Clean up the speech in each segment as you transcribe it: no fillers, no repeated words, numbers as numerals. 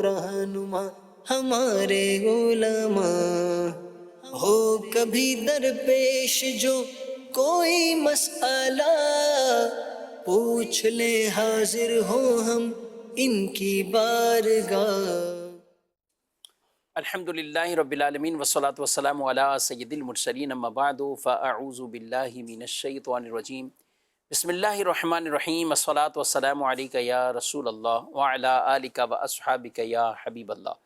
رہنما ہمارے علماء، ہو کبھی درپیش جو کوئی مسئلہ، پوچھ لے حاضر ہو ہم ان کی بارگاہ۔ الحمدللہ رب العالمین والصلاة والسلام علی سید المرسلین، اما بعد فاعوذ باللہ من الشیطان الرجیم، بسم اللہ الرحمن الرحیم، الصلاة والسلام علیک یا رسول اللہ وعلی آلک واصحابک یا حبیب اللہ،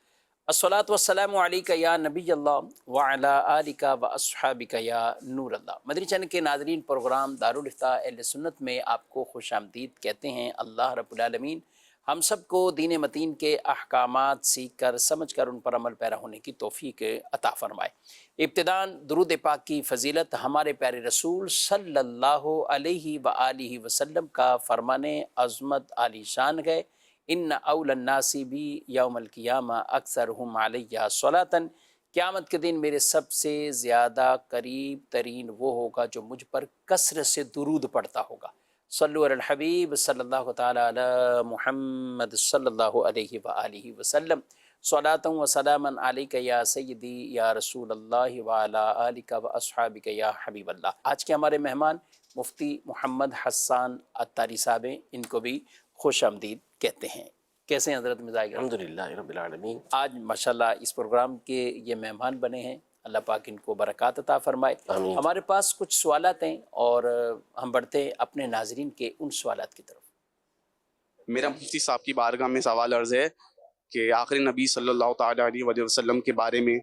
الصلاة والسلام علیک یا نبی اللہ وعلی آلک واصحابک یا نور اللہ۔ مدنی چینل کے ناظرین، پروگرام دارالافتاء اہل سنت میں آپ کو خوش آمدید کہتے ہیں۔ اللہ رب العالمین ہم سب کو دین متین کے احکامات سیکھ کر سمجھ کر ان پر عمل پیرا ہونے کی توفیق عطا فرمائے۔ ابتداً درود پاک کی فضیلت ہمارے پیارے رسول صلی اللہ علیہ وآلہ وسلم کا فرمان عظمت عالی شان ہے، ان اول الناس بی یوم القیامہ اکثرہم علیہ صلاۃً، قیامت کے دن میرے سب سے زیادہ قریب ترین وہ ہوگا جو مجھ پر کثرت سے درود پڑھتا ہوگا۔ صلو علی الحبیب صلی اللہ تعالی علی محمد صلی اللہ علیہ وآلہ وسلم، صلاۃ و سلاما علیک یا سیدی یا رسول اللہ وعلی آلک واصحابک یا حبیب اللہ۔ آج کے ہمارے مہمان مفتی محمد حسان عطاری صاحب ہیں، ان کو بھی خوش آمدید کہتے ہیں۔ کیسے ہیں حضرت مزاج؟ الحمدللہ رب العالمین۔ آج ماشاءاللہ اس پروگرام کے یہ مہمان بنے ہیں، اللہ پاک ان کو برکات عطا فرمائے۔ آمین۔ ہمارے پاس کچھ سوالات ہیں اور ہم بڑھتے ہیں اپنے ناظرین کے ان سوالات کی طرف۔ میرا مفتی صاحب کی بارگاہ میں سوال عرض ہے کہ آخری نبی صلی اللہ تعالیٰ علیہ وآلہ وسلم کے بارے میں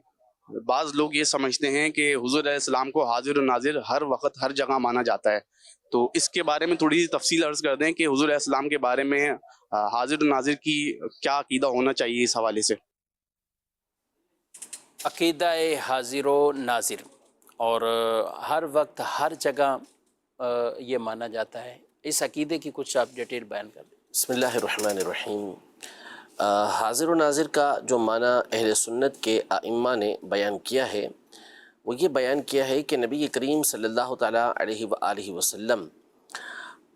بعض لوگ یہ سمجھتے ہیں کہ حضور علیہ السلام کو حاضر و ناظر ہر وقت ہر جگہ مانا جاتا ہے، تو اس کے بارے میں تھوڑی سی تفصیل عرض کر دیں کہ حضور علیہ السلام کے بارے میں حاضر و ناظر کی کیا عقیدہ ہونا چاہیے اس حوالے سے۔ عقیدہ حاضر و ناظر اور ہر وقت ہر جگہ یہ مانا جاتا ہے، اس عقیدے کی کچھ آپ ڈیٹیل بیان کر دیں۔ بسم اللہ الرحمن الرحیم۔ حاضر و ناظر کا جو معنی اہل سنت کے ائمہ نے بیان کیا ہے، وہ یہ بیان کیا ہے کہ نبی کریم صلی اللہ تعالیٰ علیہ وآلہ وسلم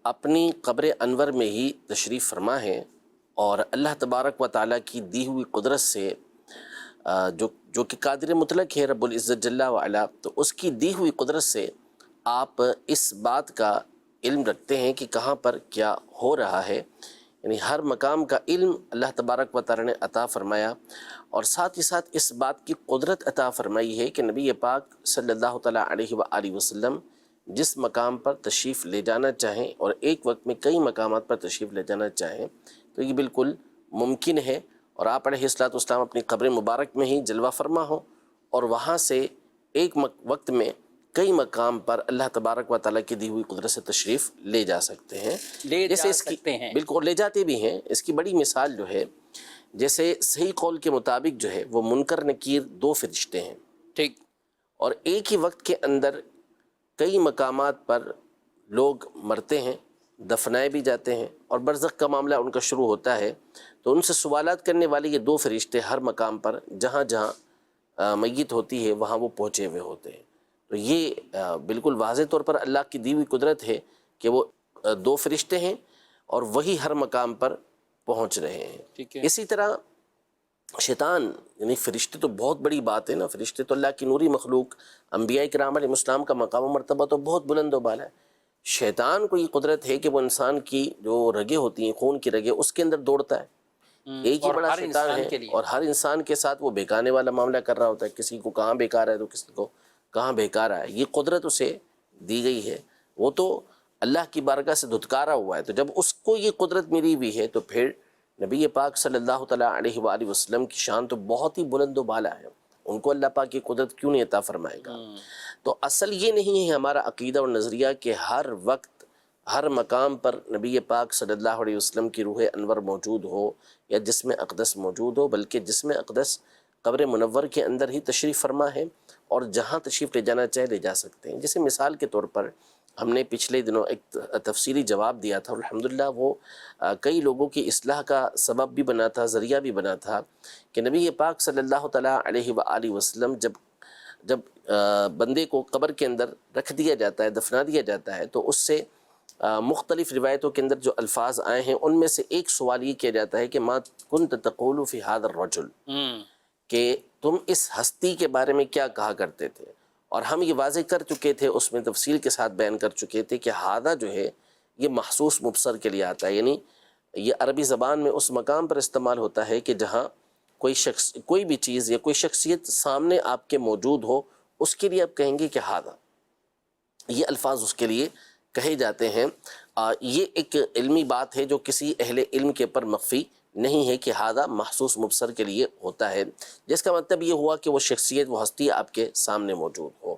اپنی قبر انور میں ہی تشریف فرما ہے، اور اللہ تبارک و تعالیٰ کی دی ہوئی قدرت سے جو کہ قادر مطلق ہے رب العزت جل وعلا، تو اس کی دی ہوئی قدرت سے آپ اس بات کا علم رکھتے ہیں کہ کہاں پر کیا ہو رہا ہے، یعنی ہر مقام کا علم اللہ تبارک و تعالیٰ نے عطا فرمایا، اور ساتھ ہی ساتھ اس بات کی قدرت عطا فرمائی ہے کہ نبی پاک صلی اللہ تعالیٰ علیہ وآلہ وسلم جس مقام پر تشریف لے جانا چاہیں اور ایک وقت میں کئی مقامات پر تشریف لے جانا چاہیں تو یہ بالکل ممکن ہے، اور آپ علیہ السلام اپنی قبر مبارک میں ہی جلوہ فرما ہو اور وہاں سے ایک وقت میں کئی مقام پر اللہ تبارک و تعالیٰ کی دی ہوئی قدرت سے تشریف لے جا سکتے ہیں، جیسے اس کی بالکل لے جاتے بھی ہیں۔ اس کی بڑی مثال جو ہے، جیسے صحیح قول کے مطابق جو ہے وہ منکر نکیر دو فرشتے ہیں، ٹھیک، اور ایک ہی وقت کے اندر کئی مقامات پر لوگ مرتے ہیں، دفنائے بھی جاتے ہیں، اور برزخ کا معاملہ ان کا شروع ہوتا ہے، تو ان سے سوالات کرنے والے یہ دو فرشتے ہر مقام پر جہاں جہاں میت ہوتی ہے وہاں وہ پہنچے ہوئے ہوتے ہیں۔ تو یہ بالکل واضح طور پر اللہ کی دی ہوئی قدرت ہے کہ وہ دو فرشتے ہیں اور وہی ہر مقام پر پہنچ رہے ہیں۔ اسی طرح شیطان، یعنی فرشتے تو بہت بڑی بات ہے نا، فرشتے تو اللہ کی نوری مخلوق، انبیاء کرام علیہ السلام کا مقام و مرتبہ تو بہت بلند و بالا ہے۔ شیطان کو یہ قدرت ہے کہ وہ انسان کی جو رگیں ہوتی ہیں، خون کی رگیں، اس کے اندر دوڑتا ہے، ایک ہی بڑا شیطان ہے، اور ہر انسان کے ساتھ وہ بہکانے والا معاملہ کر رہا ہوتا ہے، کسی کو کہاں بہکا رہا ہے تو کسی کو کہاں بہکا رہا ہے۔ یہ قدرت اسے دی گئی ہے، وہ تو اللہ کی بارگاہ سے دھتکارا ہوا ہے، تو جب اس کو یہ قدرت ملی ہوئی ہے تو پھر نبی پاک صلی اللہ تعالیٰ علیہ وآلہ وسلم کی شان تو بہت ہی بلند و بالا ہے، ان کو اللہ پاک کی قدرت کیوں نہیں عطا فرمائے گا؟ تو اصل یہ نہیں ہے ہمارا عقیدہ اور نظریہ کہ ہر وقت ہر مقام پر نبی پاک صلی اللہ علیہ وسلم کی روح انور موجود ہو یا جسم اقدس موجود ہو، بلکہ جسم اقدس قبر منور کے اندر ہی تشریف فرما ہے، اور جہاں تشریف لے جانا چاہے لے جا سکتے ہیں۔ جیسے مثال کے طور پر ہم نے پچھلے دنوں ایک تفصیلی جواب دیا تھا، الحمدللہ وہ کئی لوگوں کی اصلاح کا سبب بھی بنا تھا، ذریعہ بھی بنا تھا، کہ نبی پاک صلی اللہ تعالیٰ علیہ وآلہ وسلم جب بندے کو قبر کے اندر رکھ دیا جاتا ہے، دفنا دیا جاتا ہے، تو اس سے مختلف روایتوں کے اندر جو الفاظ آئے ہیں ان میں سے ایک سوال یہ کیا جاتا ہے کہ ما کنت تقول فی ھذا الرجل، کہ تم اس ہستی کے بارے میں کیا کہا کرتے تھے، اور ہم یہ واضح کر چکے تھے، اس میں تفصیل کے ساتھ بیان کر چکے تھے کہ ھذا جو ہے یہ محسوس مبصر کے لیے آتا ہے، یعنی یہ عربی زبان میں اس مقام پر استعمال ہوتا ہے کہ جہاں کوئی شخص، کوئی بھی چیز یا کوئی شخصیت سامنے آپ کے موجود ہو، اس کے لیے آپ کہیں گے کہ ھذا، یہ الفاظ اس کے لیے کہے جاتے ہیں۔ یہ ایک علمی بات ہے جو کسی اہل علم کے اوپر مخفی نہیں ہے کہ ھذا محسوس مبصر کے لیے ہوتا ہے، جس کا مطلب یہ ہوا کہ وہ شخصیت، وہ ہستی آپ کے سامنے موجود ہو۔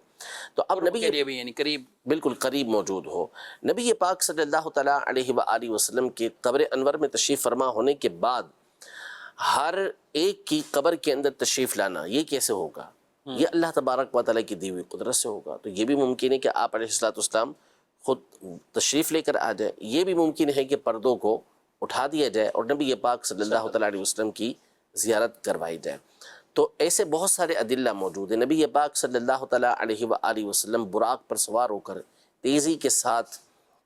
تو اب نبی کے لیے بھی یعنی قریب، بالکل قریب موجود ہو۔ نبی پاک صلی اللہ تعالیٰ علیہ وآلہ وسلم کے قبر انور میں تشریف فرما ہونے کے بعد ہر ایک کی قبر کے اندر تشریف لانا یہ کیسے ہوگا؟ یہ اللہ تبارک و تعالیٰ کی دی ہوئی قدرت سے ہوگا۔ تو یہ بھی ممکن ہے کہ آپ علیہ السلام خود تشریف لے کر آ جائے، یہ بھی ممکن ہے کہ پردوں کو اٹھا دیا جائے اور نبی پاک صلی اللہ تعالیٰ علیہ وسلم کی زیارت کروائی جائے۔ تو ایسے بہت سارے ادلہ موجود ہیں۔ نبی پاک صلی اللہ تعالیٰ علیہ وآلہ وسلم براق پر سوار ہو کر تیزی کے ساتھ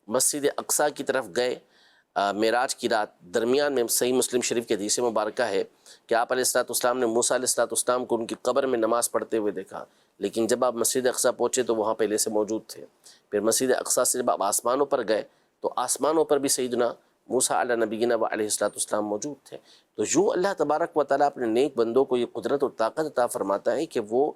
مسجد اقصیٰ کی طرف گئے معراج کی رات۔ درمیان میں صحیح مسلم شریف کے حدیث مبارکہ ہے کہ آپ علیہ السلام نے موسیٰ علیہ السلام کو ان کی قبر میں نماز پڑھتے ہوئے دیکھا، لیکن جب آپ مسجد اقصیٰ پہنچے تو وہاں پہلے سے موجود تھے۔ پھر مسجد اقصیٰ سے جب آپ آسمانوں پر گئے تو آسمانوں پر بھی سیدنا موسیٰ علیہ نبینا و علیہ السلام موجود تھے۔ تو یوں اللہ تبارک و تعالیٰ اپنے نیک بندوں کو یہ قدرت اور طاقت عطا فرماتا ہے کہ وہ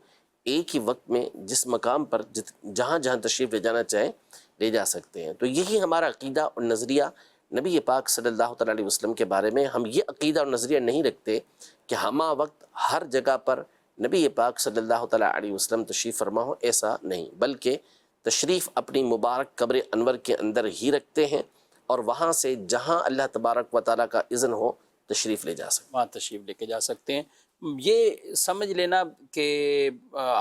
ایک ہی وقت میں جس مقام پر جہاں جہاں تشریف لے جانا چاہیں لے جا سکتے ہیں۔ تو یہی ہمارا عقیدہ اور نظریہ نبی پاک صلی اللہ تعالیٰ علیہ وسلم کے بارے میں۔ ہم یہ عقیدہ اور نظریہ نہیں رکھتے کہ ہمہ وقت ہر جگہ پر نبی پاک صلی اللہ تعالیٰ علیہ وسلم تشریف فرما ہو، ایسا نہیں، بلکہ تشریف اپنی مبارک قبر انور کے اندر ہی رکھتے ہیں، اور وہاں سے جہاں اللہ تبارک و تعالیٰ کا اذن ہو تشریف لے جا سکتے ہیں، وہاں تشریف لے کے جا سکتے ہیں۔ یہ سمجھ لینا کہ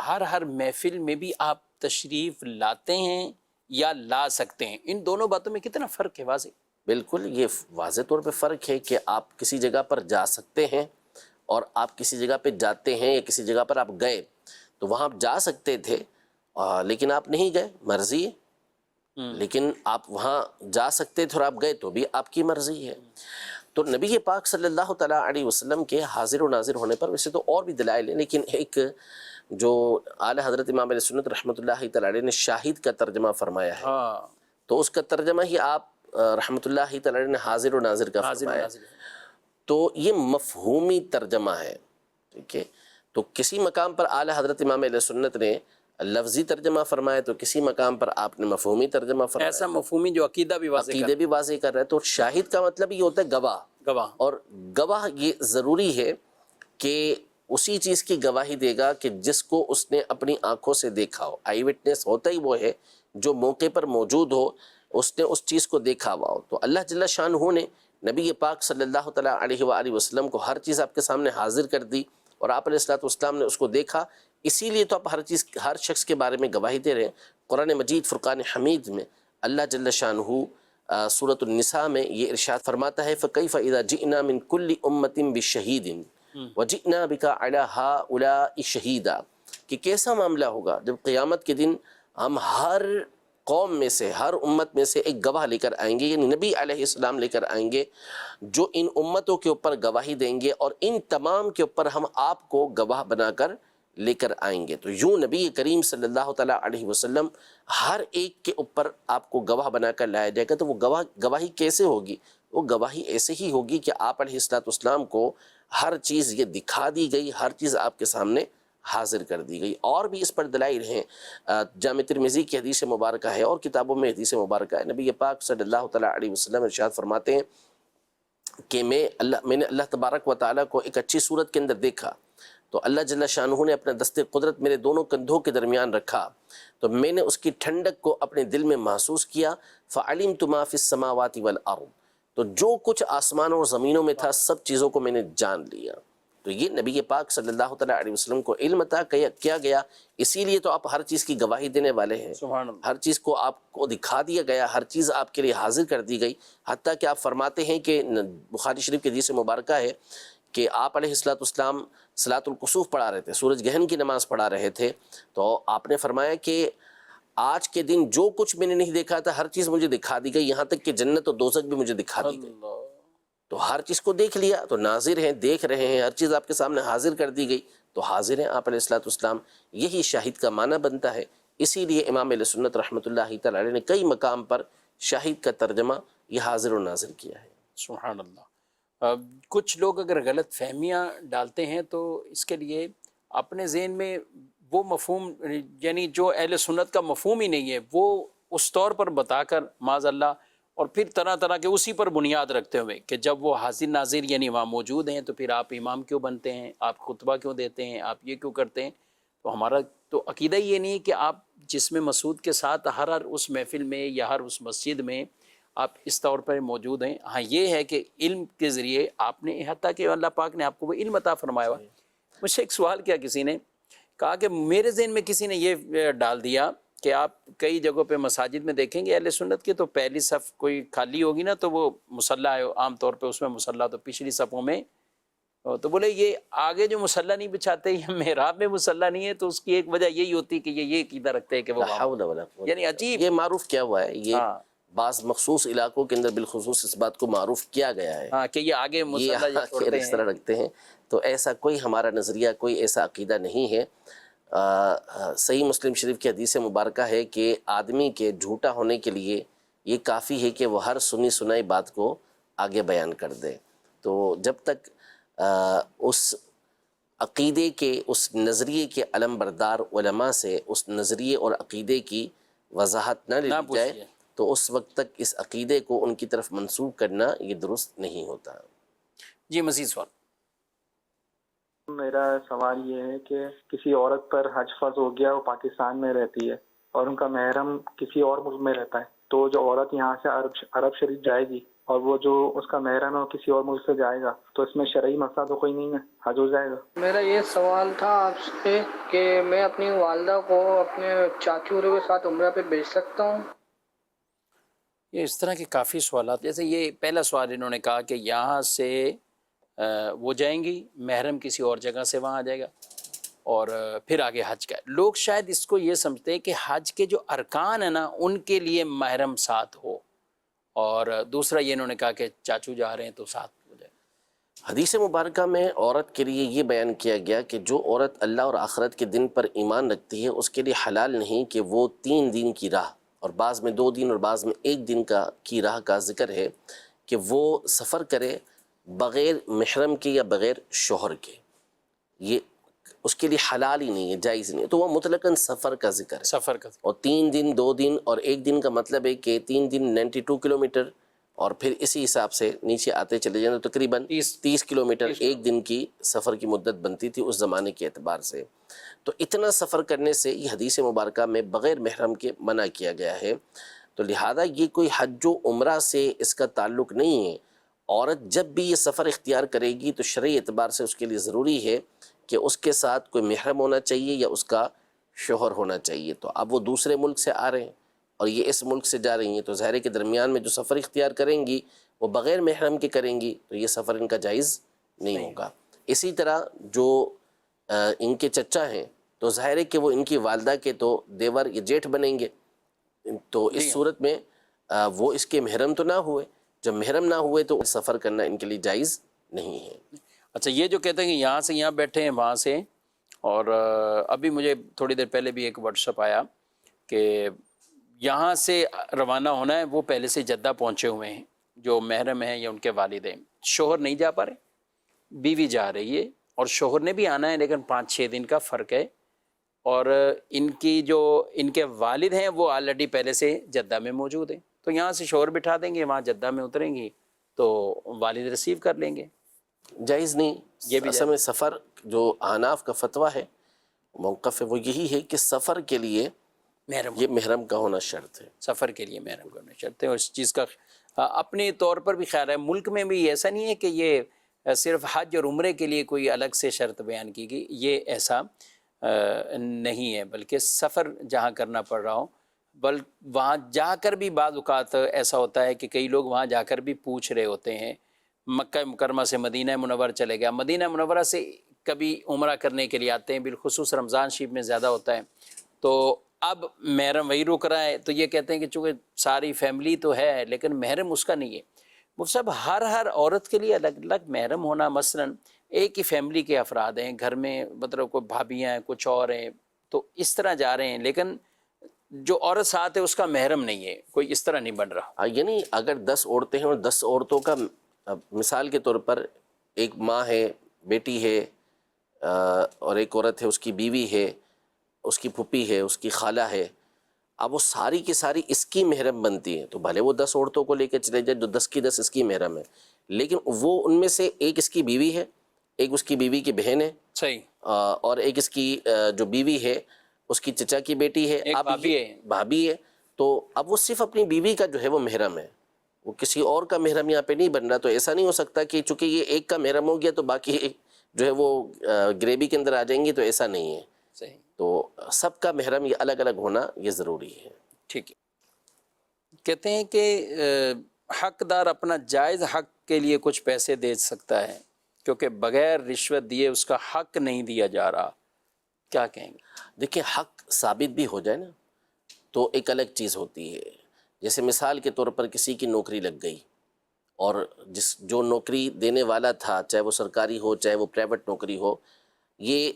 ہر محفل میں بھی آپ تشریف لاتے ہیں یا لا سکتے ہیں، ان دونوں باتوں میں کتنا فرق ہے واضح؟ بالکل یہ واضح طور پہ فرق ہے کہ آپ کسی جگہ پر جا سکتے ہیں اور آپ کسی جگہ پہ جاتے ہیں، یا کسی جگہ پر آپ گئے تو وہاں آپ جا سکتے تھے لیکن آپ نہیں گئے، مرضی ہے، لیکن آپ وہاں جا سکتے تھے اور آپ گئے تو بھی آپ کی مرضی ہے۔ تو نبی پاک صلی اللہ تعالیٰ علیہ وسلم کے حاضر و ناظر ہونے پر ویسے تو اور بھی دلائل ہیں، لیکن ایک جو اعلیٰ حضرت امام علیہ سنت رحمۃ اللہ تعالیٰ علیہ نے شاہد کا ترجمہ فرمایا ہے، تو اس کا ترجمہ ہی آپ رحمۃ اللہ تعالیٰ علیہ نے حاضر و ناظر کا فرمایا ہے۔ تو یہ مفہومی ترجمہ ہے، ٹھیک ہے۔ تو کسی مقام پر اعلیٰ حضرت امام علیہ سنت نے لفظی ترجمہ فرمایا، تو کسی مقام پر آپ نے مفہومی ترجمہ فرمایا، ایسا مفہومی جو عقیدہ بھی واضح عقیدے بھی واضح کر رہا ہے۔ تو شاہد کا مطلب یہ ہوتا ہے گواہ، گواہ، اور گواہ یہ ضروری ہے کہ اسی چیز کی گواہی دے گا کہ جس کو اس نے اپنی آنکھوں سے دیکھا ہو۔ آئی وٹنس ہوتا ہی وہ ہے جو موقع پر موجود ہو، اس نے اس چیز کو دیکھا ہوا ہو۔ تو اللہ جل شانہ نے نبی پاک صلی اللہ تعالیٰ علیہ وآلہ وسلم کو ہر چیز آپ کے سامنے حاضر کر دی، اور آپ علیہ السلام نے اس کو دیکھا، اسی لیے تو آپ ہر شخص کے بارے میں گواہی دے رہے ہیں۔ قرآن مجید فرقان حمید میں اللہ جل شانہ سورۃ النساء میں یہ ارشاد فرماتا ہے فَكَيْفَ إِذَا جِئْنَا مِن كُلِّ أُمَّةٍ بِشَهِيدٍ وَجِئْنَا بِكَ عَلَى هَؤُلَاءِ شَهِيدًا، کہ کیسا معاملہ ہوگا جب قیامت کے دن ہم ہر قوم میں سے، ہر امت میں سے ایک گواہ لے کر آئیں گے، یعنی نبی علیہ السلام لے کر آئیں گے جو ان امتوں کے اوپر گواہی دیں گے، اور ان تمام کے اوپر ہم آپ کو گواہ بنا کر لے کر آئیں گے۔ تو یوں نبی کریم صلی اللہ تعالیٰ علیہ وسلم ہر ایک کے اوپر آپ کو گواہ بنا کر لایا جائے گا۔ تو وہ گواہی کیسے ہوگی؟ وہ گواہی ایسے ہی ہوگی کہ آپ علیہ السلام کو ہر چیز یہ دکھا دی گئی، ہر چیز آپ کے سامنے حاضر کر دی گئی۔ اور بھی اس پر دلائل ہیں، جامع ترمذی کی حدیث مبارکہ ہے اور کتابوں میں حدیث مبارکہ ہے۔ نبی پاک صلی اللہ تعالیٰ علیہ وسلم ارشاد فرماتے ہیں کہ میں نے اللہ تبارک و تعالیٰ کو ایک اچھی صورت کے اندر دیکھا، تو اللہ جل شانہ نے اپنا دست قدرت میرے دونوں کندھوں کے درمیان رکھا، تو میں نے اس کی ٹھنڈک کو اپنے دل میں محسوس کیا، فَعَلِمْتُ مَا فِي السَّمَاوَاتِ وَالْأَرْضِ، تو جو کچھ آسمانوں اور زمینوں میں تھا سب چیزوں کو میں نے جان لیا۔ تو یہ نبی پاک صلی اللہ تعالیٰ علیہ وسلم کو علم عطا کیا گیا، اسی لیے تو آپ ہر چیز کی گواہی دینے والے ہیں، سبحان اللہ۔ ہر چیز کو آپ کو دکھا دیا گیا، ہر چیز آپ کے لیے حاضر کر دی گئی، حتیٰ کہ آپ فرماتے ہیں کہ بخاری شریف کی حدیث مبارکہ ہے کہ آپ علیہ السلام صلاۃ الکسوف پڑھا رہے تھے، سورج گہن کی نماز پڑھا رہے تھے، تو آپ نے فرمایا کہ آج کے دن جو کچھ میں نے نہیں دیکھا تھا ہر چیز مجھے دکھا دی گئی، یہاں تک کہ جنت اور دوزخ بھی مجھے دکھا دی گئی۔ اللہ، تو ہر چیز کو دیکھ لیا تو ناظر ہیں، دیکھ رہے ہیں، ہر چیز آپ کے سامنے حاضر کر دی گئی تو حاضر ہیں آپ علیہ الصلوۃ والسلام۔ یہی شاہد کا معنی بنتا ہے۔ اسی لیے امام اہل سنت رحمۃ اللہ تعالی علیہ نے کئی مقام پر شاہد کا ترجمہ یہ حاضر و ناظر کیا ہے۔ سبحان اللہ۔ کچھ لوگ اگر غلط فہمیاں ڈالتے ہیں تو اس کے لیے اپنے ذہن میں وہ مفہوم، یعنی جو اہل سنت کا مفہوم ہی نہیں ہے، وہ اس طور پر بتا کر معاذ اللہ، اور پھر طرح طرح کے اسی پر بنیاد رکھتے ہوئے کہ جب وہ حاضر ناظر یعنی وہاں موجود ہیں تو پھر آپ امام کیوں بنتے ہیں، آپ خطبہ کیوں دیتے ہیں، آپ یہ کیوں کرتے ہیں۔ تو ہمارا تو عقیدہ یہ نہیں ہے کہ آپ جسم مسعود کے ساتھ ہر اس محفل میں یا ہر اس مسجد میں آپ اس طور پر موجود ہیں۔ ہاں یہ ہے کہ علم کے ذریعے آپ نے حتیٰ کہ اللہ پاک نے آپ کو وہ علم عطا فرمایا ہوا۔ مجھ سے ایک سوال کیا کسی نے کہا کہ میرے ذہن میں کسی نے یہ ڈال دیا کہ آپ کئی جگہوں پہ مساجد میں دیکھیں گے اہل سنت کے تو پہلی صف کوئی خالی ہوگی نا تو وہ مصلی ہے، عام طور پہ اس میں مصلی تو پچھلی صفوں میں، تو بولے یہ آگے جو مصلی نہیں بچھاتے یا محراب میں مصلی نہیں ہے تو اس کی ایک وجہ یہی ہوتی کہ یہ عقیدہ رکھتے ہیں کہ وہ لا حول ولا قوت۔ یعنی عجیب۔ یہ معروف کیا ہوا ہے، یہ ہاں بعض مخصوص علاقوں کے اندر بالخصوص اس بات کو معروف کیا گیا ہے، ہاں کہ یہ آگے یہ مصلی چھوڑتے اس طرح ہیں۔ رکھتے ہیں۔ تو ایسا کوئی ہمارا نظریہ، کوئی ایسا عقیدہ نہیں ہے۔ صحیح مسلم شریف کی حدیث مبارکہ ہے کہ آدمی کے جھوٹا ہونے کے لیے یہ کافی ہے کہ وہ ہر سنی سنائی بات کو آگے بیان کر دے۔ تو جب تک اس عقیدے کے، اس نظریے کے علم بردار علماء سے اس نظریے اور عقیدے کی وضاحت نہ لی جائے پوچھیے۔ تو اس وقت تک اس عقیدے کو ان کی طرف منسوب کرنا یہ درست نہیں ہوتا۔ جی مزید سوال۔ میرا سوال یہ ہے کہ کسی عورت پر حج فرض ہو گیا، وہ پاکستان میں رہتی ہے اور ان کا محرم کسی اور ملک میں رہتا ہے، تو جو عورت یہاں سے عرب شریف جائے گی اور وہ جو اس کا محرم ہے وہ کسی اور ملک سے جائے گا تو اس میں شرعی مسئلہ تو کوئی نہیں ہے، حج ہو جائے گا؟ میرا یہ سوال تھا آپ سے کہ میں اپنی والدہ کو اپنے چاچو کے ساتھ عمرہ پہ بھیج سکتا ہوں؟ یہ اس طرح کے کافی سوالات، جیسے یہ پہلا سوال انہوں نے کہا کہ یہاں سے وہ جائیں گی، محرم کسی اور جگہ سے وہاں آ جائے گا، اور پھر آگے حج کا۔ لوگ شاید اس کو یہ سمجھتے ہیں کہ حج کے جو ارکان ہیں نا ان کے لیے محرم ساتھ ہو، اور دوسرا یہ انہوں نے کہا کہ چاچو جا رہے ہیں تو ساتھ ہو جائے۔ حدیث مبارکہ میں عورت کے لیے یہ بیان کیا گیا کہ جو عورت اللہ اور آخرت کے دن پر ایمان رکھتی ہے اس کے لیے حلال نہیں کہ وہ 3 دن کی راہ، اور بعض میں 2 دن اور بعض میں 1 دن کی راہ کا ذکر ہے، کہ وہ سفر کرے بغیر محرم کے یا بغیر شوہر کے۔ یہ اس کے لیے حلال ہی نہیں ہے، جائز نہیں ہے، تو وہ مطلقاً سفر کا ذکر ہے۔ سفر کا اور 3 دن 2 دن اور 1 دن کا مطلب ہے کہ 3 دن 92 کلومیٹر، اور پھر اسی حساب سے نیچے آتے چلے جائیں تو تقریباً 30 کلومیٹر 1 دن کی سفر کی مدت بنتی تھی اس زمانے کے اعتبار سے۔ تو اتنا سفر کرنے سے یہ حدیث مبارکہ میں بغیر محرم کے منع کیا گیا ہے۔ تو لہذا یہ کوئی حج و عمرہ سے اس کا تعلق نہیں ہے۔ عورت جب بھی یہ سفر اختیار کرے گی تو شرعی اعتبار سے اس کے لیے ضروری ہے کہ اس کے ساتھ کوئی محرم ہونا چاہیے یا اس کا شوہر ہونا چاہیے۔ تو اب وہ دوسرے ملک سے آ رہے ہیں اور یہ اس ملک سے جا رہی ہیں، تو ظاہر کے درمیان میں جو سفر اختیار کریں گی وہ بغیر محرم کے کریں گی تو یہ سفر ان کا جائز نہیں ہوگا۔ اسی طرح جو ان کے چچا ہیں تو ظاہر ہے کہ وہ ان کی والدہ کے تو دیور یا جیٹھ بنیں گے، تو اس صورت میں وہ اس کے محرم تو نہ ہوئے، جب محرم نہ ہوئے تو سفر کرنا ان کے لیے جائز نہیں ہے۔ اچھا، یہ جو کہتے ہیں کہ یہاں سے یہاں بیٹھے ہیں وہاں سے، اور ابھی مجھے تھوڑی دیر پہلے بھی ایک واٹس ایپ آیا کہ یہاں سے روانہ ہونا ہے، وہ پہلے سے جدہ پہنچے ہوئے ہیں جو محرم ہیں یا ان کے والد ہیں، شوہر نہیں جا پا رہے، بیوی جا رہی ہے اور شوہر نے بھی آنا ہے لیکن 5-6 دن کا فرق ہے، اور ان کے والد ہیں وہ آلریڈی پہلے سے جدہ میں موجود ہیں، تو یہاں سے شوہر بٹھا دیں گے، وہاں جدہ میں اتریں گی تو والد ریسیو کر لیں گے۔ جائز نہیں، یہ بھی اصل میں سفر جو احناف کا فتویٰ ہے، موقف ہے، وہ یہی ہے کہ سفر کے لیے محرم یہ محرم کا ہونا شرط ہے۔ سفر کے لیے محرم کرنا چاہتے ہیں، اور اس چیز کا اپنے طور پر بھی خیال ہے۔ ملک میں بھی ایسا نہیں ہے کہ یہ صرف حج اور عمرے کے لیے کوئی الگ سے شرط بیان کی گئی، یہ ایسا نہیں ہے، بلکہ سفر جہاں کرنا پڑ رہا ہو، وہاں جا کر بھی بعض اوقات ایسا ہوتا ہے کہ کئی لوگ وہاں جا کر بھی پوچھ رہے ہوتے ہیں، مکہ مکرمہ سے مدینہ منورہ چلے گیا، مدینہ منورہ سے کبھی عمرہ کرنے کے لیے آتے ہیں، بالخصوص رمضان شریف میں زیادہ ہوتا ہے، تو اب محرم وہی رک رہا ہے، تو یہ کہتے ہیں کہ چونکہ ساری فیملی تو ہے لیکن محرم اس کا نہیں ہے۔ مفتی صاحب، ہر عورت کے لیے الگ الگ محرم ہونا، مثلا ایک ہی فیملی کے افراد ہیں گھر میں، مطلب کوئی بھابیاں ہیں، کچھ اور ہیں، تو اس طرح جا رہے ہیں، لیکن جو عورت ساتھ ہے اس کا محرم نہیں ہے، کوئی اس طرح نہیں بن رہا۔ یعنی اگر 10 عورتیں ہیں اور 10 عورتوں کا مثال کے طور پر ایک ماں ہے، بیٹی ہے، اور ایک عورت ہے، اس کی بیوی ہے، اس کی پھوپھی ہے، اس کی خالہ ہے، اب وہ ساری کی ساری اس کی محرم بنتی ہیں، تو بھلے وہ 10 عورتوں کو لے کے چلے جائے، جو 10 کی 10 اس کی محرم ہے، لیکن وہ ان میں سے ایک اس کی بیوی ہے، ایک اس کی بیوی کی بہن ہے، صحیح، اور ایک اس کی جو بیوی ہے اس کی چچا کی بیٹی ہے، ایک اب بھابھی یہ ہے۔ بھابھی ہے، تو اب وہ صرف اپنی بیوی کا جو ہے وہ محرم ہے، وہ کسی اور کا محرم یہاں پہ نہیں بن رہا۔ تو ایسا نہیں ہو سکتا کہ چونکہ یہ ایک کا محرم ہو گیا تو باقی جو ہے وہ گریبی کے اندر آ جائیں گی، تو ایسا نہیں ہے۔ صحیح، تو سب کا محرم یہ الگ الگ ہونا یہ ضروری ہے۔ ٹھیک ہے۔ کہتے ہیں کہ حقدار اپنا جائز حق کے لیے کچھ پیسے دے سکتا ہے، کیونکہ بغیر رشوت دیے اس کا حق نہیں دیا جا رہا، کیا کہیں گے؟ دیکھیں، حق ثابت بھی ہو جائے نا تو ایک الگ چیز ہوتی ہے۔ جیسے مثال کے طور پر کسی کی نوکری لگ گئی، اور جو نوکری دینے والا تھا، چاہے وہ سرکاری ہو چاہے وہ پرائیویٹ نوکری ہو، یہ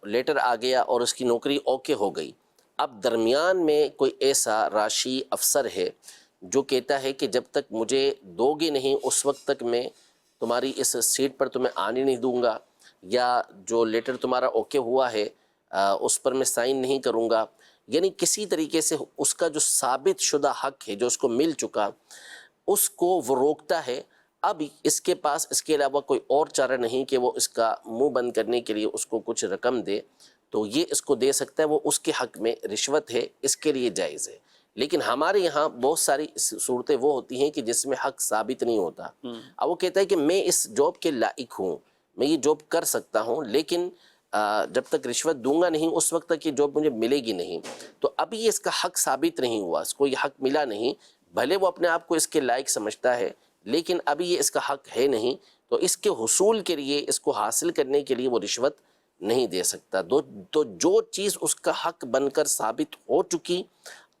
لیٹر آ گیا اور اس کی نوکری اوکے ہو گئی۔ اب درمیان میں کوئی ایسا راشی افسر ہے جو کہتا ہے کہ جب تک مجھے دو گے نہیں اس وقت تک میں تمہاری اس سیٹ پر تمہیں آنے نہیں دوں گا، یا جو لیٹر تمہارا اوکے ہوا ہے اس پر میں سائن نہیں کروں گا۔ یعنی کسی طریقے سے اس کا جو ثابت شدہ حق ہے جو اس کو مل چکا، اس کو وہ روکتا ہے۔ اب اس کے پاس اس کے علاوہ کوئی اور چارہ نہیں کہ وہ اس کا منہ بند کرنے کے لیے اس کو کچھ رقم دے، تو یہ اس کو دے سکتا ہے، وہ اس کے حق میں رشوت ہے، اس کے لیے جائز ہے۔ لیکن ہمارے یہاں بہت ساری صورتیں وہ ہوتی ہیں کہ جس میں حق ثابت نہیں ہوتا۔ اب وہ کہتا ہے کہ میں اس جاب کے لائق ہوں، میں یہ جاب کر سکتا ہوں، لیکن جب تک رشوت دوں گا نہیں اس وقت تک یہ جاب مجھے ملے گی نہیں۔ تو ابھی یہ اس کا حق ثابت نہیں ہوا، اس کو یہ حق ملا نہیں، بھلے وہ اپنے آپ کو اس کے لائق سمجھتا ہے، لیکن ابھی یہ اس کا حق ہے نہیں، تو اس کے حصول کے لیے، اس کو حاصل کرنے کے لیے وہ رشوت نہیں دے سکتا۔ تو جو چیز اس کا حق بن کر ثابت ہو چکی،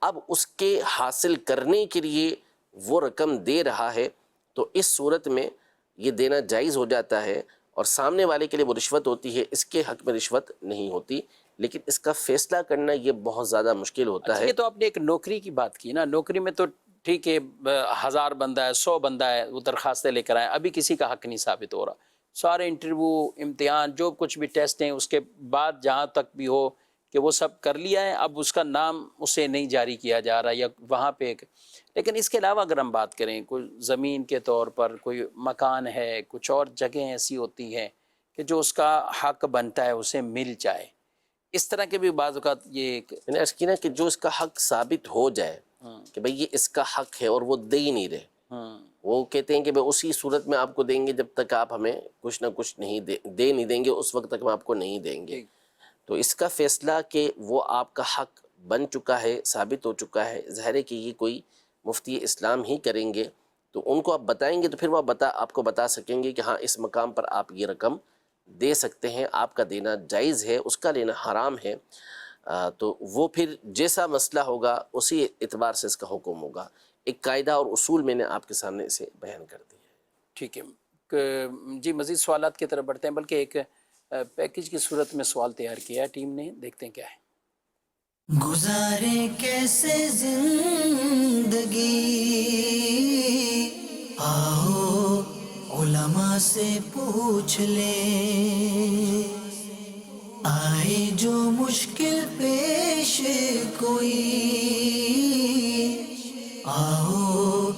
اب اس کے حاصل کرنے کے لیے وہ رقم دے رہا ہے، تو اس صورت میں یہ دینا جائز ہو جاتا ہے، اور سامنے والے کے لیے وہ رشوت ہوتی ہے، اس کے حق میں رشوت نہیں ہوتی۔ لیکن اس کا فیصلہ کرنا یہ بہت زیادہ مشکل ہوتا ہے۔ یہ تو آپ نے ایک نوکری کی بات کی نا، نوکری میں تو ٹھیک ہے، 1000 بندہ ہے، 100 بندہ ہے، وہ درخواستیں لے کر آئے، ابھی کسی کا حق نہیں ثابت ہو رہا، سارے انٹرویو، امتحان، جو کچھ بھی ٹیسٹ ہیں، اس کے بعد جہاں تک بھی ہو کہ وہ سب کر لیا ہے، اب اس کا نام اسے نہیں جاری کیا جا رہا، یا وہاں پہ ایک۔ لیکن اس کے علاوہ اگر ہم بات کریں، کوئی زمین کے طور پر کوئی مکان ہے، کچھ اور جگہیں ایسی ہوتی ہیں کہ جو اس کا حق بنتا ہے اسے مل جائے، اس طرح کے بھی بعض اوقات یہ میں نے عرض کی نا کہ جو اس کا حق ثابت ہو جائے کہ بھئی یہ اس کا حق ہے اور وہ دے ہی نہیں رہے، وہ کہتے ہیں کہ بھئی اسی صورت میں آپ کو دیں گے جب تک آپ ہمیں کچھ نہ کچھ نہیں دے نہیں دیں گے، اس وقت تک ہم آپ کو نہیں دیں گے۔ تو اس کا فیصلہ کہ وہ آپ کا حق بن چکا ہے، ثابت ہو چکا ہے، ظاہر ہے کہ یہ کوئی مفتی اسلام ہی کریں گے، تو ان کو آپ بتائیں گے تو پھر وہ آپ کو بتا سکیں گے کہ ہاں اس مقام پر آپ یہ رقم دے سکتے ہیں، آپ کا دینا جائز ہے، اس کا لینا حرام ہے۔ تو وہ پھر جیسا مسئلہ ہوگا اسی اعتبار سے اس کا حکم ہوگا۔ ایک قاعدہ اور اصول میں نے آپ کے سامنے اسے بیان کر دیا ہے۔ ٹھیک ہے جی، مزید سوالات کی طرف بڑھتے ہیں، بلکہ ایک پیکج کی صورت میں سوال تیار کیا ہے ٹیم نے، دیکھتے ہیں کیا ہے۔ گزارے کیسے زندگی، آؤ علماء سے پوچھ لیں، آئے جو مشکل پیش کوئی، آؤ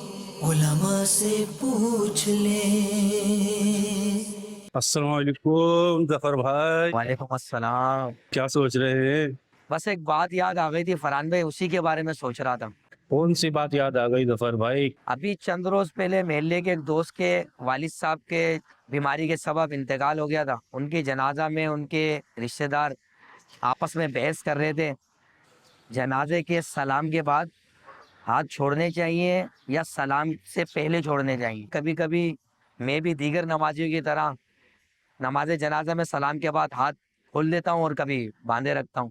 علماء سے پوچھ لیں۔ السلام علیکم ظفر بھائی، وعلیکم السلام۔ کیا سوچ رہے ہیں؟ بس ایک بات یاد آ گئی تھی فرحان بھائی، اسی کے بارے میں سوچ رہا تھا۔ کون سی بات یاد آ گئی ظفر بھائی؟ ابھی چند روز پہلے محلے کے ایک دوست کے والد صاحب کے بیماری کے سبب انتقال ہو گیا تھا، ان کے جنازہ میں ان کے رشتہ دار آپس میں بحث کر رہے تھے، جنازے کے سلام کے بعد ہاتھ چھوڑنے چاہیے یا سلام سے پہلے چھوڑنے چاہیے۔ کبھی کبھی میں بھی دیگر نمازیوں کی طرح نماز جنازہ میں سلام کے بعد ہاتھ کھول دیتا ہوں اور کبھی باندھے رکھتا ہوں۔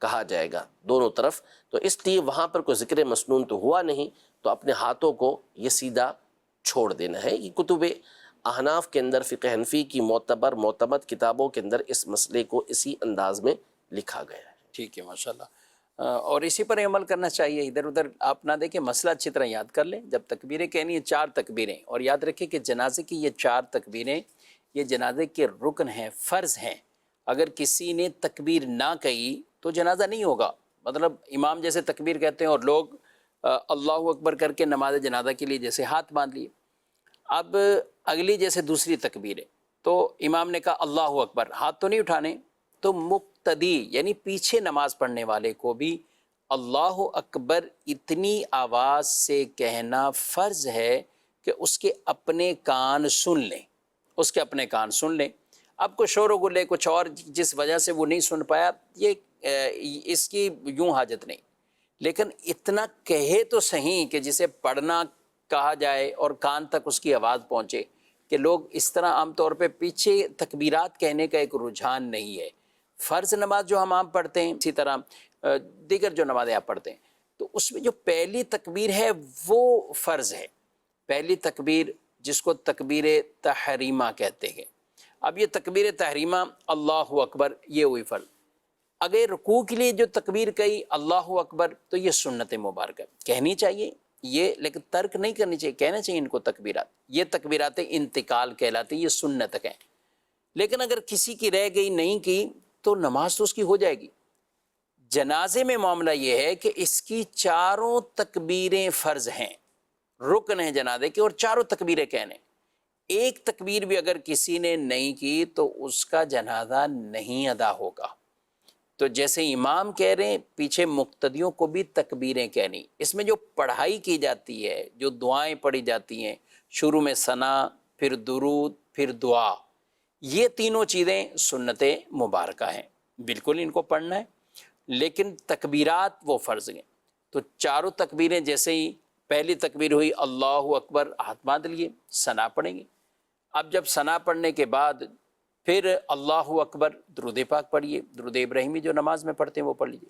کہا جائے گا دونوں طرف، تو اس لیے وہاں پر کوئی ذکر مسنون تو ہوا نہیں، تو اپنے ہاتھوں کو یہ سیدھا چھوڑ دینا ہے۔ یہ کتب احناف کے اندر، فقہ حنفی کی معتمد کتابوں کے اندر اس مسئلے کو اسی انداز میں لکھا گیا ہے۔ ٹھیک ہے، ماشاءاللہ۔ اور اسی پر عمل کرنا چاہیے، ادھر ادھر آپ نہ دیکھیں، مسئلہ اچھی طرح یاد کر لیں۔ جب تکبیریں کہنی ہے 4 تکبیریں، اور یاد رکھیں کہ جنازے کی یہ 4 تکبیریں یہ جنازے کے رکن ہیں، فرض ہیں۔ اگر کسی نے تکبیر نہ کہی تو جنازہ نہیں ہوگا۔ مطلب امام جیسے تکبیر کہتے ہیں اور لوگ اللہ اکبر کر کے نماز جنازہ کے لیے جیسے ہاتھ باندھ لیے، اب اگلی جیسے دوسری تکبیر ہے تو امام نے کہا اللہ اکبر، ہاتھ تو نہیں اٹھانے، تو مقتدی یعنی پیچھے نماز پڑھنے والے کو بھی اللہ اکبر اتنی آواز سے کہنا فرض ہے کہ اس کے اپنے کان سن لیں، اس کے اپنے کان سن لیں۔ اب کوئی شور و گلے کچھ اور جس وجہ سے وہ نہیں سن پایا، یہ اس کی یوں حاجت نہیں، لیکن اتنا کہے تو صحیح کہ جسے پڑھنا کہا جائے اور کان تک اس کی آواز پہنچے، کہ لوگ اس طرح عام طور پہ پیچھے تکبیرات کہنے کا ایک رجحان نہیں ہے۔ فرض نماز جو ہم عام پڑھتے ہیں، اسی طرح دیگر جو نمازیں آپ پڑھتے ہیں، تو اس میں جو پہلی تکبیر ہے وہ فرض ہے۔ پہلی تکبیر جس کو تکبیر تحریمہ کہتے ہیں۔ اب یہ تکبیر تحریمہ اللہ اکبر یہ ہوئی فرض۔ اگر رکوع کے لیے جو تکبیر کہی اللہ اکبر تو یہ سنت مبارکہ کہنی چاہیے یہ، لیکن ترک نہیں کرنی چاہیے، کہنا چاہیے ان کو تکبیرات۔ یہ تکبیرات انتقال کہلاتی، یہ سنت ہیں۔ لیکن اگر کسی کی رہ گئی نہیں کی تو نماز تو اس کی ہو جائے گی۔ جنازے میں معاملہ یہ ہے کہ اس کی 4 تکبیریں فرض ہیں، رکن ہیں جنازے کے، اور 4 تکبیریں کہنے۔ ایک تکبیر بھی اگر کسی نے نہیں کی تو اس کا جنازہ نہیں ادا ہوگا۔ تو جیسے امام کہہ رہے ہیں پیچھے مقتدیوں کو بھی تکبیریں کہنی۔ اس میں جو پڑھائی کی جاتی ہے، جو دعائیں پڑھی جاتی ہیں، شروع میں ثنا، پھر درود، پھر دعا، یہ تینوں چیزیں سنت مبارکہ ہیں، بالکل ان کو پڑھنا ہے، لیکن تکبیرات وہ فرض ہیں۔ تو 4 تکبیریں جیسے ہی پہلی تکبیر ہوئی اللہ اکبر، ہاتھ باندھ لیے، ثنا پڑھیں گے۔ اب جب ثنا پڑھنے کے بعد پھر اللہ اکبر، درود پاک پڑھیے، درود ابراہیمی جو نماز میں پڑھتے ہیں وہ پڑھ لیجیے۔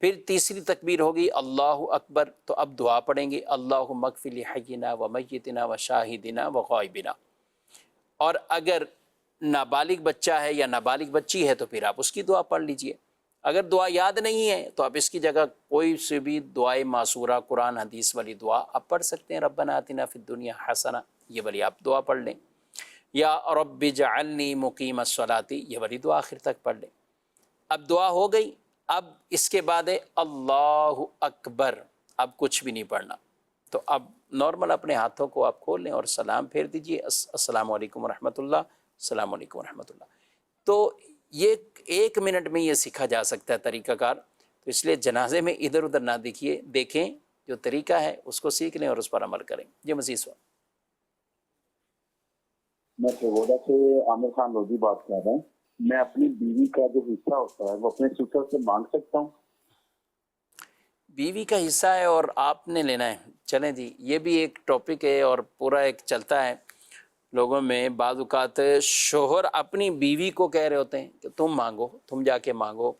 پھر تیسری تکبیر ہوگی اللہ اکبر، تو اب دعا پڑھیں گے اللہم اغفر لحینا و میتنا و شاہدنا و غائبنا۔ اور اگر نابالغ بچہ ہے یا نابالغ بچی ہے تو پھر آپ اس کی دعا پڑھ لیجئے۔ اگر دعا یاد نہیں ہے تو آپ اس کی جگہ کوئی سے بھی دعائے معصورہ قرآن حدیث والی دعا آپ پڑھ سکتے ہیں، ربنا آتنا فی الدنیا حسنہ، یہ والی آپ دعا پڑھ لیں، یا رب اجعلنی مقیم الصلاۃ، یہ والی دعا آخر تک پڑھ لیں۔ اب دعا ہو گئی، اب اس کے بعد ہے اللہ اکبر، اب کچھ بھی نہیں پڑھنا۔ تو اب نارمل اپنے ہاتھوں کو آپ کھول لیں اور سلام پھیر دیجئے، السلام علیکم ورحمۃ اللہ، السلام علیکم ورحمۃ اللہ۔ تو یہ 1 منٹ میں یہ سیکھا جا سکتا ہے طریقہ کار۔ تو اس لیے جنازے میں ادھر ادھر نہ دیکھیں، جو طریقہ ہے اس کو سیکھ لیں اور اس پر عمل کریں۔ یہ مزید سوال۔ میں سرگودا سے عامر خان لودھی بات کر رہا ہوں۔ میں اپنی بیوی کا جو حصہ ہوتا ہے وہ اپنے سسر سے مانگ سکتا ہوں؟ بیوی کا حصہ ہے اور آپ نے لینا ہے، چلیں جی، یہ بھی ایک ٹاپک ہے اور پورا ایک چلتا ہے لوگوں میں۔ بعض اوقات شوہر اپنی بیوی کو کہہ رہے ہوتے ہیں کہ تم مانگو، تم جا کے مانگو۔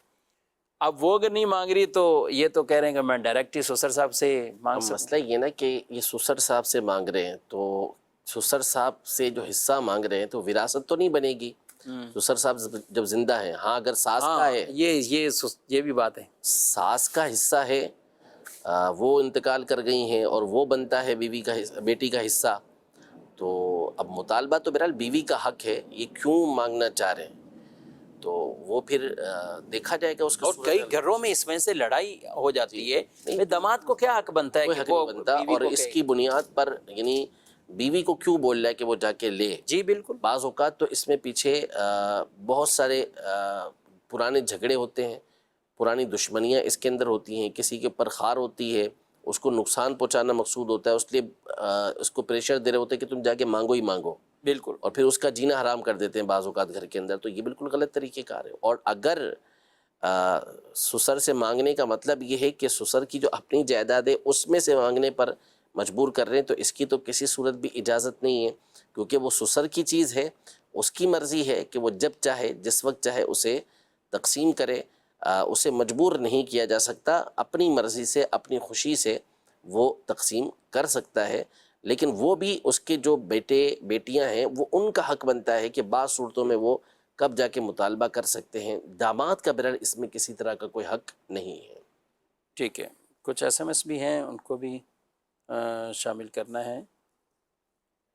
اب وہ اگر نہیں مانگ رہی تو یہ تو کہہ رہے ہیں کہ میں ڈائریکٹ ہی سسر صاحب سے مانگ سکتا ہوں۔ مسئلہ یہ نا کہ یہ سسر صاحب سے مانگ رہے ہیں، تو سسر صاحب سے جو حصہ مانگ رہے ہیں تو وراثت تو نہیں بنے گی سسر صاحب جب زندہ ہیں۔ ہاں اگر ساس کا ہے، یہ بھی بات ہے، ساس کا حصہ ہے، وہ انتقال کر گئی ہیں اور وہ بنتا ہے بیوی کا حصہ، بیٹی کا حصہ، تو اب مطالبہ تو بہرحال بیوی کا حق ہے، یہ کیوں مانگنا چاہ رہے ہیں تو وہ پھر دیکھا جائے گا اس کا۔ اور کئی گھروں میں اس وجہ سے لڑائی ہو جاتی ہے، داماد کو کیا حق بنتا ہے کہ وہ بنتا، اور اس کی بنیاد پر یعنی بیوی کو کیوں بول رہا ہے کہ وہ جا کے لے۔ جی بالکل۔ بعض اوقات تو اس میں پیچھے بہت سارے پرانے جھگڑے ہوتے ہیں، پرانی دشمنیاں اس کے اندر ہوتی ہیں، کسی کے اوپر خار ہوتی ہے، اس کو نقصان پہنچانا مقصود ہوتا ہے، اس لیے اس کو پریشر دے رہے ہوتے ہیں کہ تم جا کے مانگو ہی مانگو، بالکل، اور پھر اس کا جینا حرام کر دیتے ہیں بعض اوقات گھر کے اندر۔ تو یہ بالکل غلط طریقہ کار ہے۔ اور اگر سسر سے مانگنے کا مطلب یہ ہے کہ سسر کی جو اپنی جائیداد ہے اس میں سے مانگنے پر مجبور کر رہے ہیں، تو اس کی تو کسی صورت بھی اجازت نہیں ہے، کیونکہ وہ سسر کی چیز ہے، اس کی مرضی ہے کہ وہ جب چاہے جس وقت چاہے اسے تقسیم کرے۔ اسے مجبور نہیں کیا جا سکتا، اپنی مرضی سے اپنی خوشی سے وہ تقسیم کر سکتا ہے، لیکن وہ بھی اس کے جو بیٹے بیٹیاں ہیں وہ ان کا حق بنتا ہے کہ بعض صورتوں میں وہ کب جا کے مطالبہ کر سکتے ہیں۔ داماد کا بہرحال اس میں کسی طرح کا کوئی حق نہیں ہے۔ ٹھیک ہے، کچھ ایس ایم ایس بھی ہیں، ان کو بھی شامل کرنا ہے۔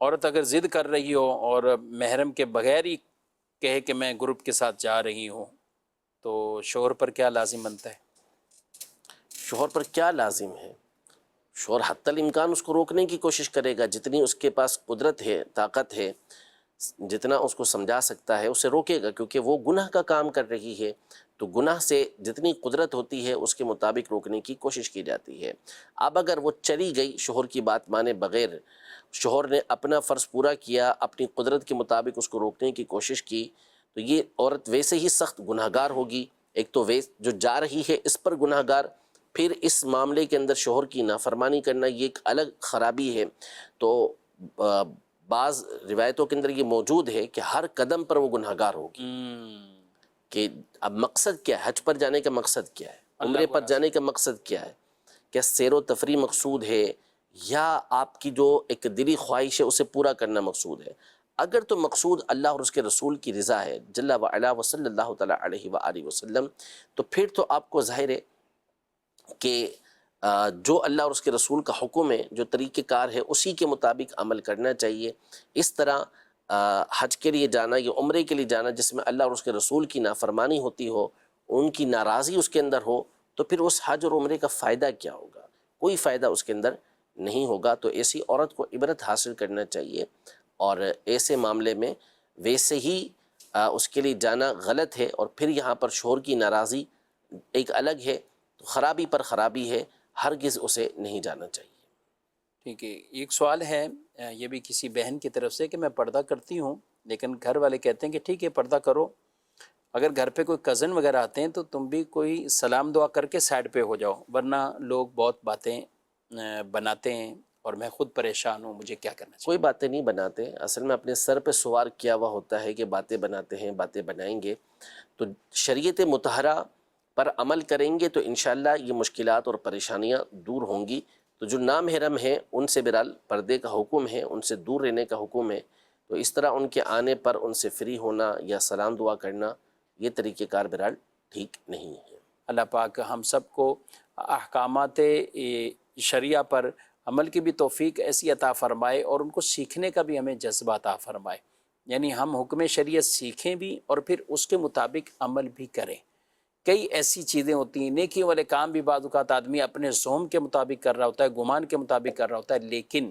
عورت اگر ضد کر رہی ہو اور محرم کے بغیر ہی کہے کہ میں گروپ کے ساتھ جا رہی ہوں، تو شوہر پر کیا لازم بنتا ہے؟ شوہر پر کیا لازم ہے؟ شوہر حتی الامکان اس کو روکنے کی کوشش کرے گا، جتنی اس کے پاس قدرت ہے، طاقت ہے، جتنا اس کو سمجھا سکتا ہے اسے روکے گا، کیونکہ وہ گناہ کا کام کر رہی ہے، تو گناہ سے جتنی قدرت ہوتی ہے اس کے مطابق روکنے کی کوشش کی جاتی ہے۔ اب اگر وہ چلی گئی شوہر کی بات مانے بغیر، شوہر نے اپنا فرض پورا کیا، اپنی قدرت کے مطابق اس کو روکنے کی کوشش کی، تو یہ عورت ویسے ہی سخت گناہ گار ہوگی۔ ایک تو جو جا رہی ہے اس پر گناہ گار، پھر اس معاملے کے اندر شوہر کی نافرمانی کرنا یہ ایک الگ خرابی ہے۔ تو بعض روایتوں کے اندر یہ موجود ہے کہ ہر قدم پر وہ گناہ گار ہوگی۔ کہ اب مقصد کیا ہے؟ حج پر جانے کا مقصد کیا ہے؟ عمرے پر جانے کا مقصد کیا ہے؟ کیا سیر و تفریح مقصود ہے یا آپ کی جو ایک دلی خواہش ہے اسے پورا کرنا مقصود ہے؟ اگر تو مقصود اللہ اور اس کے رسول کی رضا ہے جل وعلا وصلی اللہ تعالیٰ علیہ وآلہ وسلم، تو پھر تو آپ کو ظاہر ہے کہ جو اللہ اور اس کے رسول کا حکم ہے، جو طریقہ کار ہے، اسی کے مطابق عمل کرنا چاہیے۔ اس طرح حج کے لیے جانا یا عمرے کے لیے جانا جس میں اللہ اور اس کے رسول کی نافرمانی ہوتی ہو، ان کی ناراضی اس کے اندر ہو، تو پھر اس حج اور عمرے کا فائدہ کیا ہوگا؟ کوئی فائدہ اس کے اندر نہیں ہوگا۔ تو ایسی عورت کو عبرت حاصل کرنا چاہیے، اور ایسے معاملے میں ویسے ہی اس کے لیے جانا غلط ہے، اور پھر یہاں پر شوہر کی ناراضی ایک الگ ہے، تو خرابی پر خرابی ہے، ہرگز اسے نہیں جانا چاہیے۔ ٹھیک ہے، ایک سوال ہے یہ بھی کسی بہن کی طرف سے کہ میں پردہ کرتی ہوں لیکن گھر والے کہتے ہیں کہ ٹھیک ہے پردہ کرو، اگر گھر پہ کوئی کزن وغیرہ آتے ہیں تو تم بھی کوئی سلام دعا کر کے سائڈ پہ ہو جاؤ، ورنہ لوگ بہت باتیں بناتے ہیں اور میں خود پریشان ہوں، مجھے کیا کرنا چاہیے؟ کوئی باتیں نہیں بناتے، اصل میں اپنے سر پہ سوار کیا ہوا ہوتا ہے کہ باتیں بناتے ہیں، باتیں بنائیں گے تو شریعت مطہرہ پر عمل کریں گے تو انشاءاللہ یہ مشکلات اور پریشانیاں دور ہوں گی۔ تو جو نامحرم ہیں ان سے بہرحال پردے کا حکم ہے، ان سے دور رہنے کا حکم ہے، تو اس طرح ان کے آنے پر ان سے فری ہونا یا سلام دعا کرنا یہ طریقہ کار بہرحال ٹھیک نہیں ہے۔ اللہ پاک ہم سب کو احکامات شریعہ پر عمل کی بھی توفیق ایسی عطا فرمائے اور ان کو سیکھنے کا بھی ہمیں جذبہ عطا فرمائے، یعنی ہم حکم شریعت سیکھیں بھی اور پھر اس کے مطابق عمل بھی کریں۔ کئی ایسی چیزیں ہوتی ہیں، نیکی والے کام بھی بعض اوقات آدمی اپنے زوم کے مطابق کر رہا ہوتا ہے، گمان کے مطابق کر رہا ہوتا ہے، لیکن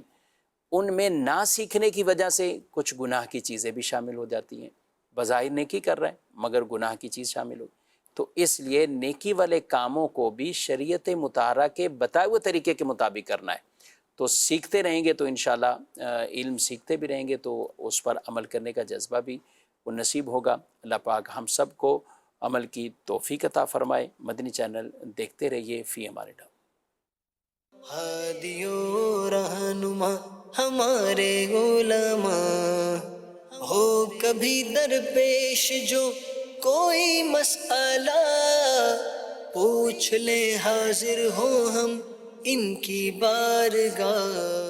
ان میں نہ سیکھنے کی وجہ سے کچھ گناہ کی چیزیں بھی شامل ہو جاتی ہیں۔ بظاہر نیکی کر رہے ہیں مگر گناہ کی چیز شامل ہو، تو اس لیے نیکی والے کاموں کو بھی شریعت مطہرہ کے بتائے ہوئے طریقے کے مطابق کرنا ہے۔ تو سیکھتے رہیں گے تو انشاءاللہ علم سیکھتے بھی رہیں گے تو اس پر عمل کرنے کا جذبہ بھی وہ نصیب ہوگا۔ اللہ پاک ہم سب کو عمل کی توفیق عطا فرمائے۔ مدنی چینل دیکھتے رہیے، فی امان اللہ۔ ہادی و رہنما ہمارے علماء، ہو کبھی درپیش جو کوئی مسئلہ، پوچھ لے حاضر ہو ہم ان کی بارگاہ۔